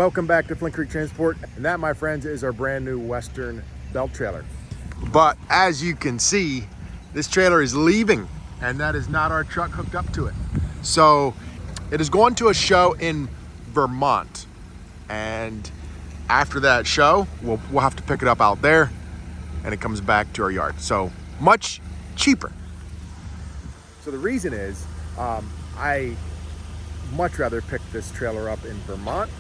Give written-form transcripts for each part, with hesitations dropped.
Welcome back to Flint Creek Transport, and that, my friends, is our brand new Western belt trailer. But as you can see, this trailer is leaving, and that is not our truck hooked up to it. So it is going to a show in Vermont, and after that show, we'll have to pick it up out there, and it comes back to our yard. So much cheaper. So the reason is, I much rather pick this trailer up in Vermont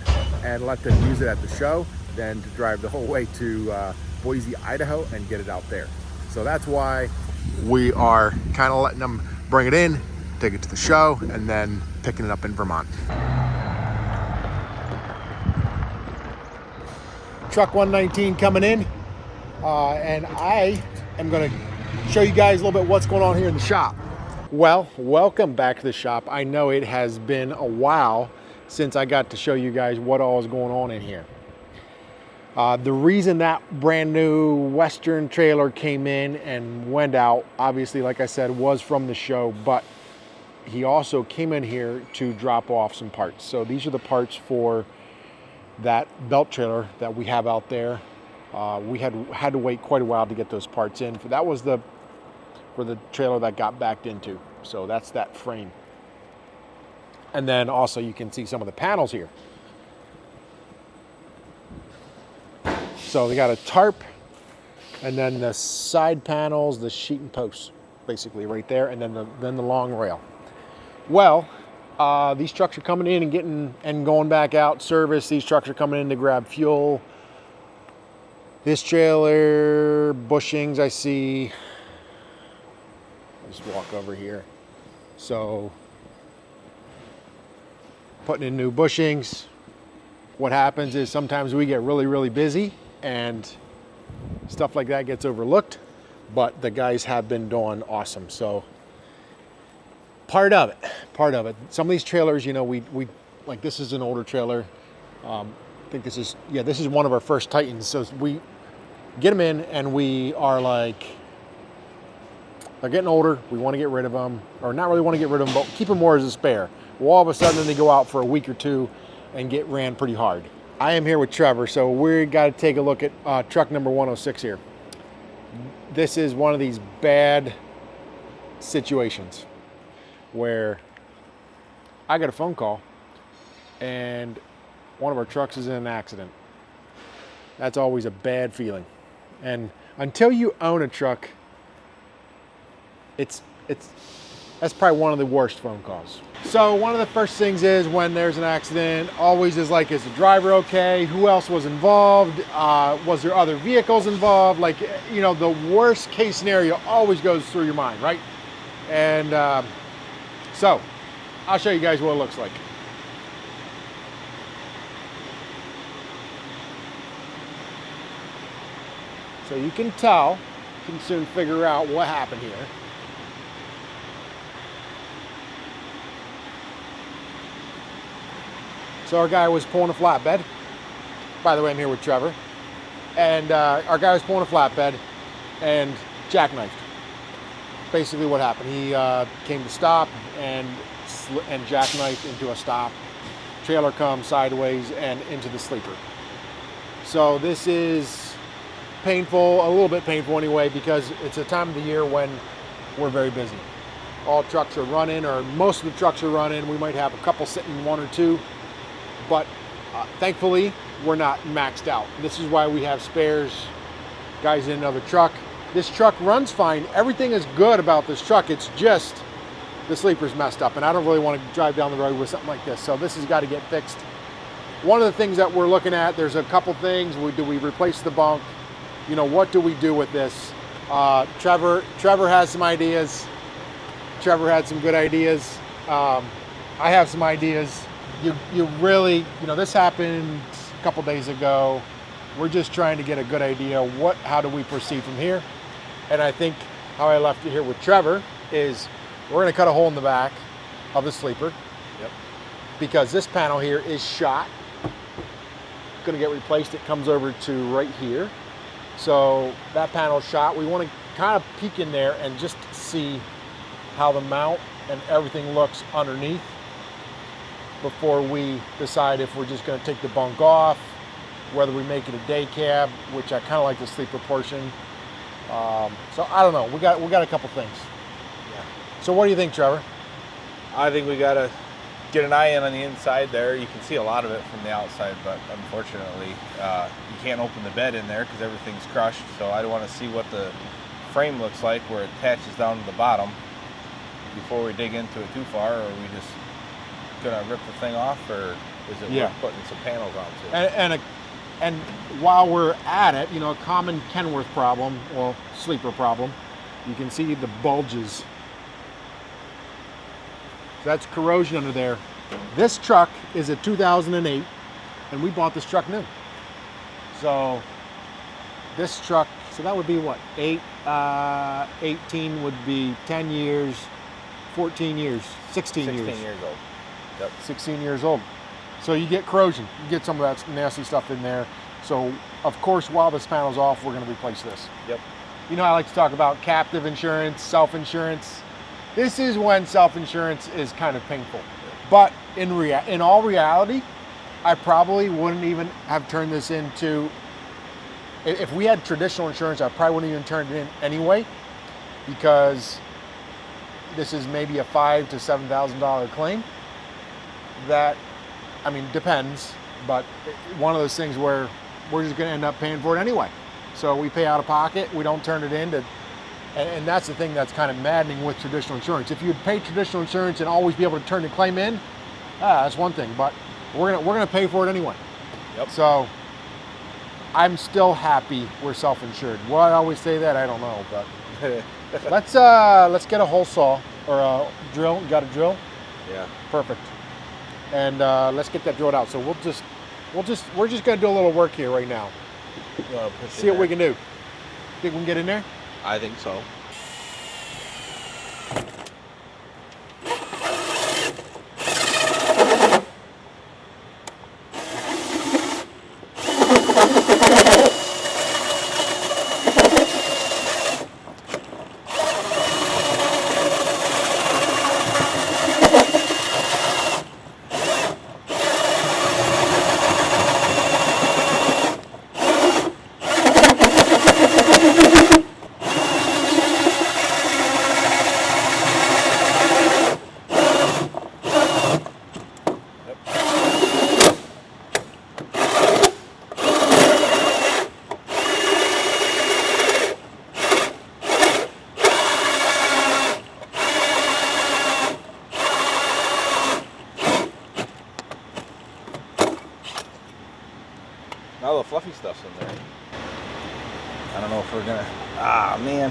and let them use it at the show than to drive the whole way to Boise, Idaho and get it out there. So that's why we are kind of letting them bring it in, take it to the show, and then picking it up in Vermont. Truck 119 coming in, and I am going to show you guys a little bit what's going on here in the shop. Well, welcome back to the shop. I know it has been a while since I got to show you guys what all is going on in here. The reason that brand new Western trailer came in and went out, obviously, like I said, was from the show, but he also came in here to drop off some parts. So these are the parts for that belt trailer that we have out there. We had to wait quite a while to get those parts in. That was for the trailer that got backed into. So that's that frame. And then also you can see some of the panels here. So they got a tarp, and then the side panels, the sheet and posts, basically right there, and then the long rail. Well, these trucks are coming in and getting and going back out service. These trucks are coming in to grab fuel. This trailer, bushings, I see. Just walk over here. So putting in new bushings. What happens is sometimes we get really busy and stuff like that gets overlooked, but the guys have been doing awesome. So part of it. Some of these trailers, you know, we like, this is an older trailer. I think this is one of our first Titans. So we get them in and we are like, they're getting older, we want to get rid of them, or not really want to get rid of them, but keep them more as a spare. Well, all of a sudden they go out for a week or two and get ran pretty hard. I am here with Trevor, so we got to take a look at truck number 106 here. This is one of these bad situations where I got a phone call and one of our trucks is in an accident. That's always a bad feeling. And until you own a truck, that's probably one of the worst phone calls. So one of the first things is when there's an accident, always is like, is the driver okay? Who else was involved? Was there other vehicles involved? Like, you know, the worst case scenario always goes through your mind, right? And so I'll show you guys what it looks like. So you can tell, you can soon figure out what happened here. So our guy was pulling a flatbed. By the way, I'm here with Trevor. And our guy was pulling a flatbed and jackknifed. Basically what happened, he came to stop and jackknifed into a stop. Trailer comes sideways and into the sleeper. So this is painful, a little bit painful anyway, because it's a time of the year when we're very busy. All trucks are running, or most of the trucks are running. We might have a couple sitting, one or two. But thankfully, we're not maxed out. This is why we have spares, guys in another truck. This truck runs fine. Everything is good about this truck. It's just the sleeper's messed up, and I don't really want to drive down the road with something like this. So this has got to get fixed. One of the things that we're looking at, there's a couple things. Do we replace the bunk? You know, what do we do with this? Trevor has some ideas. Trevor had some good ideas. I have some ideas. You really, you know, this happened a couple days ago. We're just trying to get a good idea how do we proceed from here. And I think how I left it here with Trevor is we're going to cut a hole in the back of the sleeper. Yep. Because this panel here is shot. Going to get replaced. It comes over to right here. So that panel's shot. We want to kind of peek in there and just see how the mount and everything looks underneath. before we decide if we're just going to take the bunk off, whether we make it a day cab, which I kind of like the sleeper portion. So I don't know. We got a couple things. Yeah. So what do you think, Trevor? I think we got to get an eye in on the inside there. You can see a lot of it from the outside, but unfortunately, you can't open the bed in there because everything's crushed. So I want to see what the frame looks like where it attaches down to the bottom before we dig into it too far. Or are we just gonna rip the thing off, or is it worth putting some panels onto? And while we're at it, you know, a common Kenworth problem or sleeper problem, you can see the bulges. So that's corrosion under there. This truck is a 2008, and we bought this truck new. So this truck, so that would be what, 18 would be 10 years, 14 years, 16 years. 16 years old. Yep. 16 years old. So you get corrosion, you get some of that nasty stuff in there. So of course, while this panel's off, we're gonna replace this. Yep. You know, I like to talk about captive insurance, self-insurance. This is when self-insurance is kind of painful. But in all reality, I probably wouldn't even have turned this into, if we had traditional insurance, I probably wouldn't even turn it in anyway, because this is maybe a $5,000 to $7,000 claim. That, I mean, depends, but one of those things where we're just gonna end up paying for it anyway. So we pay out of pocket, we don't turn it in to, and that's the thing that's kind of maddening with traditional insurance. If you'd pay traditional insurance and always be able to turn the claim in, that's one thing, but we're gonna pay for it anyway. Yep. So I'm still happy we're self-insured. Will I always say that? I don't know, but let's get a hole saw or a drill. You got a drill? Yeah. Perfect. And let's get that drilled out. So we're just gonna do a little work here right now. See what we can do. Think we can get in there? I think so. Now the fluffy stuff's in there. I don't know if we're gonna, man.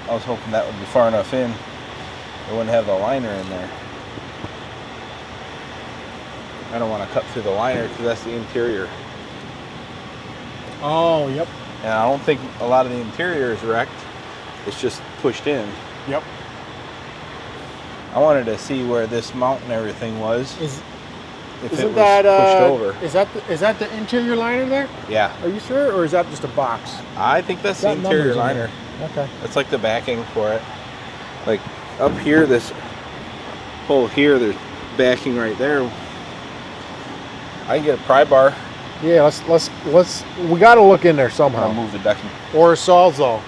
I was hoping that would be far enough in. It wouldn't have the liner in there. I don't want to cut through the liner because that's the interior. Oh, yep. And I don't think a lot of the interior is wrecked. It's just pushed in. Yep. I wanted to see where this mount and everything was. Isn't that pushed over? Is that the interior liner there? Yeah. Are you sure, or is that just a box? I think that's the interior liner. Okay. It's like the backing for it. Like up here, this hole here, there's backing right there. I can get a pry bar. Yeah, let's we got to look in there somehow. I'll move the decking. Or a Sawzall.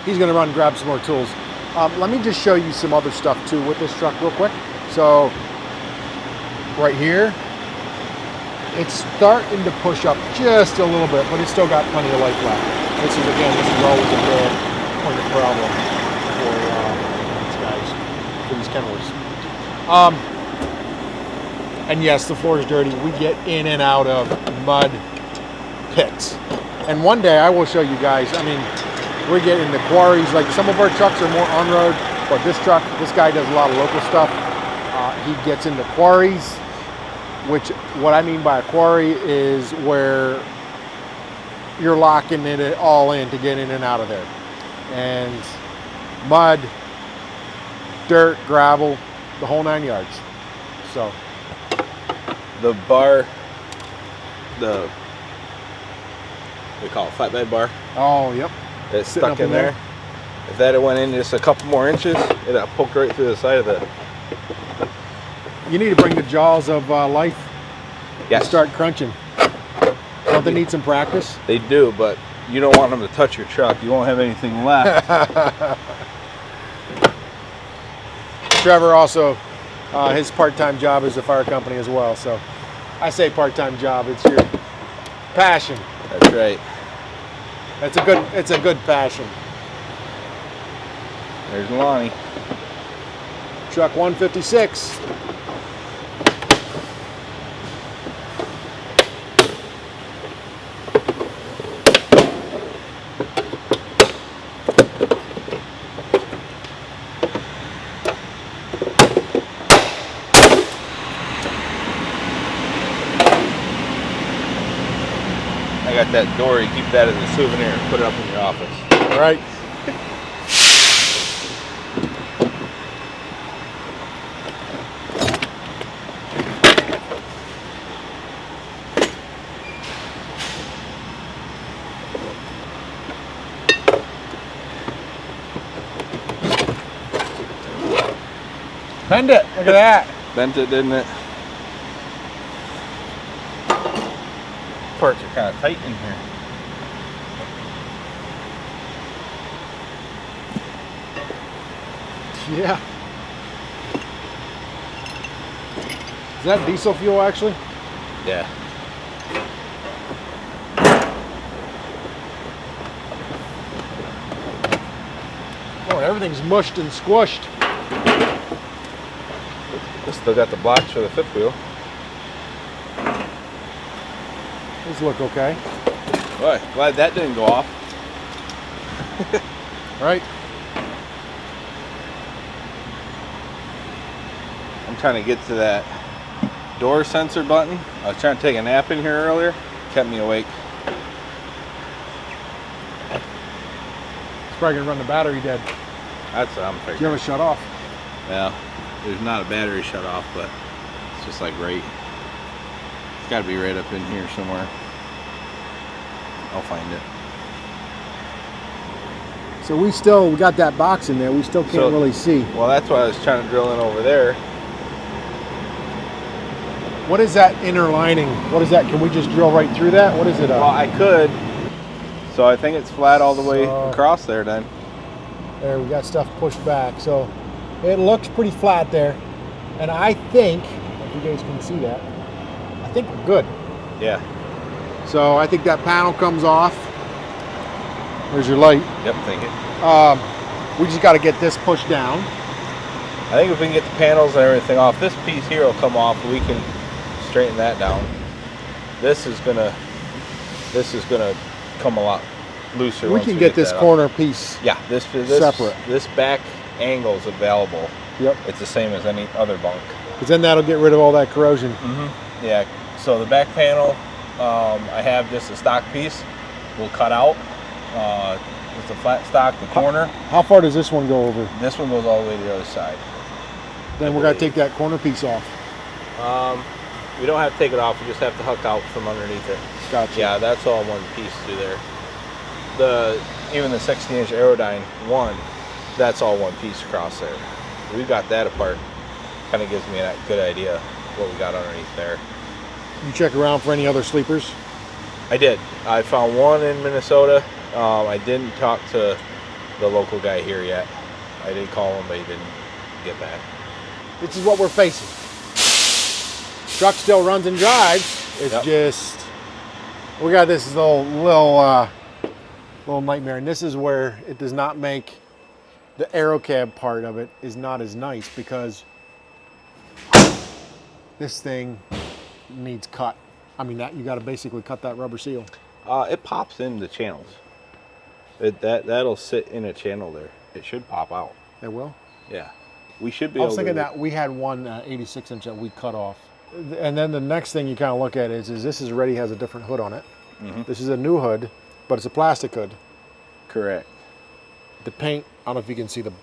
He's gonna run and grab some more tools. Let me just show you some other stuff too with this truck real quick. So right here, it's starting to push up just a little bit, but it's still got plenty of life left. This is always a real point of problem for these guys, for these Kenworths. And yes, the floor is dirty. We get in and out of mud pits. And one day I will show you guys, I mean, we get in the quarries. Like some of our trucks are more on-road, but this guy does a lot of local stuff. He gets into quarries, which what I mean by a quarry is where you're locking it all in to get in and out of there. And mud, dirt, gravel, the whole 9 yards. So the bar, we call it flatbed bar. Oh, yep. It's stuck in there. If that had went in just a couple more inches, it poked right through the side of You need to bring the jaws of life Yes. and start crunching. Don't they need some practice? They do, but you don't want them to touch your truck. You won't have anything left. Trevor also, his part-time job is a fire company as well. So I say part-time job, it's your passion. That's right. It's a good passion. There's Lonnie. Truck 156. I got that door. You keep that as a souvenir and put it up in your office. All right. Bend it. Look at that. Bent it, didn't it? Parts are kind of tight in here. Yeah. Is that diesel fuel actually? Yeah. Oh, everything's mushed and squished. This still got the blocks for the fifth wheel. These look okay. Boy, glad that didn't go off. Right? I'm trying to get to that door sensor button. I was trying to take a nap in here earlier. Kept me awake. It's probably gonna run the battery dead. That's what I'm Did you figuring. ever shut off? Yeah, there's not a battery shut off, but it's just like right. It's got to be right up in here somewhere. I'll find it. So we got that box in there. We still can't really see. Well, that's why I was trying to drill in over there. What is that inner lining? What is that? Can we just drill right through that? What is it? Well, I could. So I think it's flat all the way So- across there then. There, we got stuff pushed back. So it looks pretty flat there. And I think, if you guys can see that, I think we're good. Yeah. So I think that panel comes off. There's your light. Yep, think it. We just got to get this pushed down. I think if we can get the panels and everything off, this piece here will come off. We can straighten that down. This is gonna come a lot looser. We once can get this that off. corner piece. Yeah, this separate. This back angle is available. Yep. It's the same as any other bunk. Because then that'll get rid of all that corrosion. Mm-hmm. Yeah. So the back panel, I have just a stock piece. We'll cut out. It's a flat stock. The corner. How far does this one go over? This one goes all the way to the other side. Then we're gonna take that corner piece off. We don't have to take it off. We just have to hook out from underneath it. Gotcha. Yeah, that's all one piece through there. Even the 16-inch Aerodyne one, that's all one piece across there. We got that apart. Kind of gives me a good idea what we got underneath there. You check around for any other sleepers? I did. I found one in Minnesota. I didn't talk to the local guy here yet. I did call him, but he didn't get back. This is what we're facing. Truck still runs and drives. It's Yep. just we got this little nightmare, and this is where it does not make the aero cab part of it is not as nice because this thing needs cut. I mean, that you got to basically cut that rubber seal. It pops in the channels. That'll sit in a channel there. It should pop out. It will. Yeah, we should be I able was to. thinking that we had one 86-inch that we cut off, and then the next thing you kind of look at is this already has a different hood on it. Mm-hmm. This is a new hood, but it's a plastic hood. Correct. The paint, I don't know if you can see got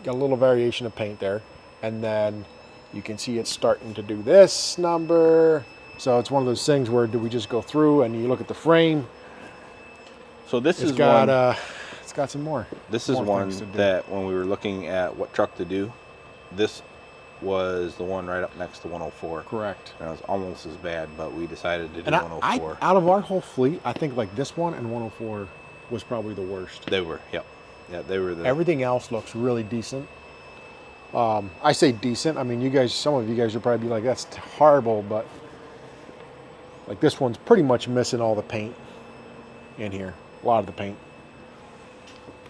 a little variation of paint there, and then you can see it's starting to do this number. So it's one of those things where do we just go through and you look at the frame? So this It's is got one. it's got some more. This is more one things to do. that when we were looking at what truck to do, this was the one right up next to 104. Correct. And it was almost as bad, but we decided to do And 104. out of our whole fleet, I think like this one and 104 was probably the worst. They were, yep. Yeah, they were the... Everything else looks really decent. I say decent. I mean, you guys, some of you guys will probably be like, that's horrible, but like this one's pretty much missing all the paint in here. A lot of the paint.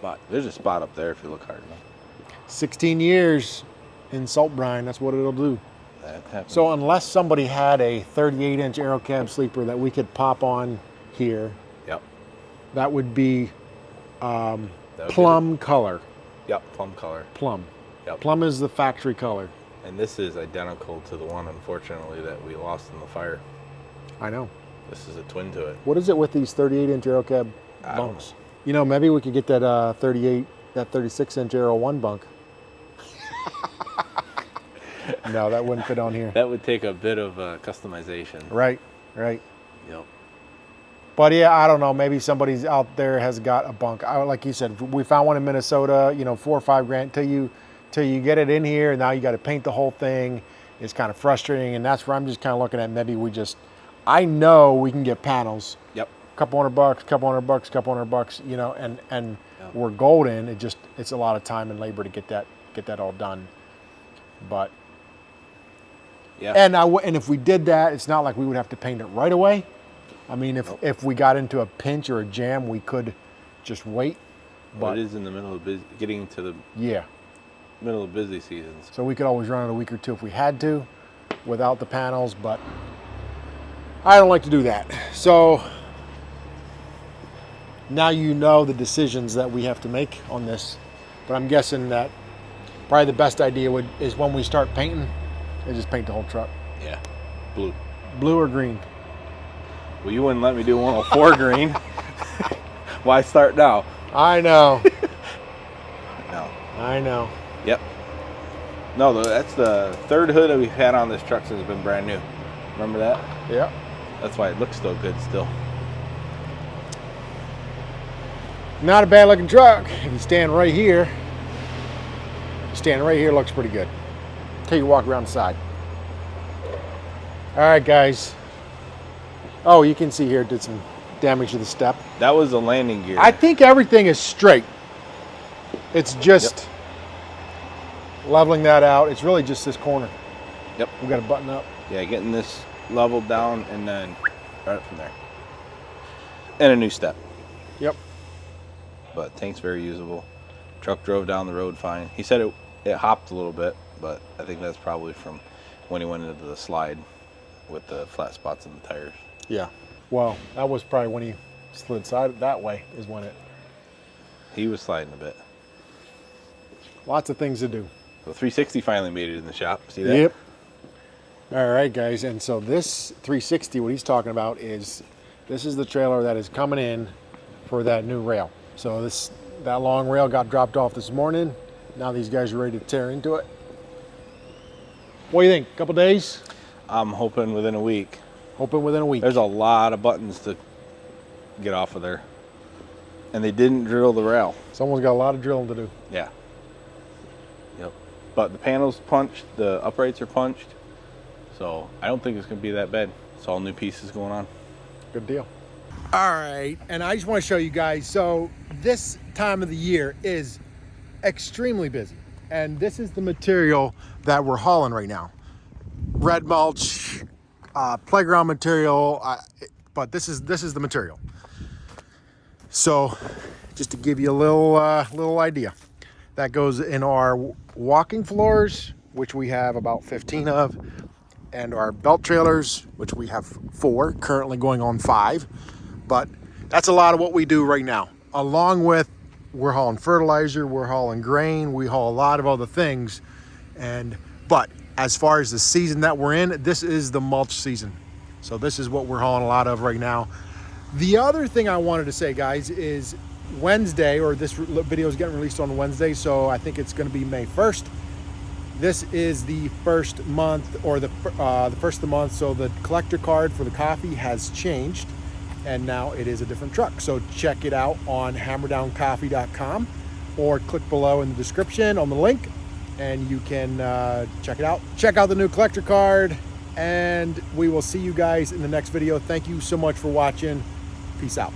But there's a spot up there if you look hard enough. 16 years in salt brine, that's what it'll do. That happens. So unless somebody had a 38-inch aero cab sleeper that we could pop on here, Yep. that would be That would plum color. Yep, plum color. Plum. Yep. Plum is the factory color. And this is identical to the one, unfortunately, that we lost in the fire. I know. This is a twin to it. What is it with these 38-inch aero cab I don't bunks? You know, maybe we could get that 36-inch aero 1 bunk. No, that wouldn't fit on here. That would take a bit of customization. Right, right. Yep. But yeah, I don't know. Maybe somebody's out there has got a bunk. Like you said, we found one in Minnesota. You know, $4 or $5 grand till you get it in here. And now you got to paint the whole thing. It's kind of frustrating, and that's where I'm just kind of looking at. Maybe I know we can get panels. Yep. Couple $100. You know, and Yep. we're golden. It's a lot of time and labor to get that all done. But Yeah. and if we did that, it's not like we would have to paint it right away. I mean, if we got into a pinch or a jam, we could just wait. But it is in the middle of getting to the middle of busy seasons. So we could always run it a week or two if we had to, without the panels. But I don't like to do that. So now you know the decisions that we have to make on this. But I'm guessing that probably the best idea is when we start painting, is just paint the whole truck. Yeah. Blue. Blue or green. Well, you wouldn't let me do 104 green. Why start now? I know. No. I know. Yep. No, that's the third hood that we've had on this truck since it's been brand new. Remember that? Yeah. That's why it looks so good still. Not a bad looking truck. If you stand right here, looks pretty good. Till you walk around the side. All right, guys. Oh, you can see here it did some damage to the step. That was the landing gear. I think everything is straight. It's just leveling that out. It's really just this corner. Yep. We got to button up. Yeah, getting this leveled down and then right from there. And a new step. Yep. But tank's very usable. Truck drove down the road fine. He said it hopped a little bit, but I think that's probably from when he went into the slide with the flat spots in the tires. Yeah. Well, that was probably when he slid side that way is when it. He was sliding a bit. Lots of things to do. So 360 finally made it in the shop. See that? Yep. All right, guys. And so this 360, what he's talking about is this is the trailer that is coming in for that new rail. So that long rail got dropped off this morning. Now these guys are ready to tear into it. What do you think? A couple days? I'm hoping within a week. Hoping within a week. There's a lot of buttons to get off of there. And they didn't drill the rail. Someone's got a lot of drilling to do. Yeah. Yep. But the panel's punched, the uprights are punched. So I don't think it's going to be that bad. It's all new pieces going on. Good deal. All right, and I just want to show you guys. So this time of the year is extremely busy. And this is the material that we're hauling right now. Red mulch, playground material, but this is the material. So just to give you a little idea, that goes in our walking floors, which we have about 15 of, and our belt trailers, which we have 4, currently going on 5. But that's a lot of what we do right now. Along with, we're hauling fertilizer, we're hauling grain, we haul a lot of other things. But as far as the season that we're in, this is the mulch season. So this is what we're hauling a lot of right now. The other thing I wanted to say, guys, is Wednesday, or this video is getting released on Wednesday, so I think it's going to be May 1st. This is the first month, or the first of the month, so the collector card for the coffee has changed, and now it is a different truck. So check it out on hammerdowncoffee.com, or click below in the description on the link, and you can check it out. Check out the new collector card, and we will see you guys in the next video. Thank you so much for watching. Peace out.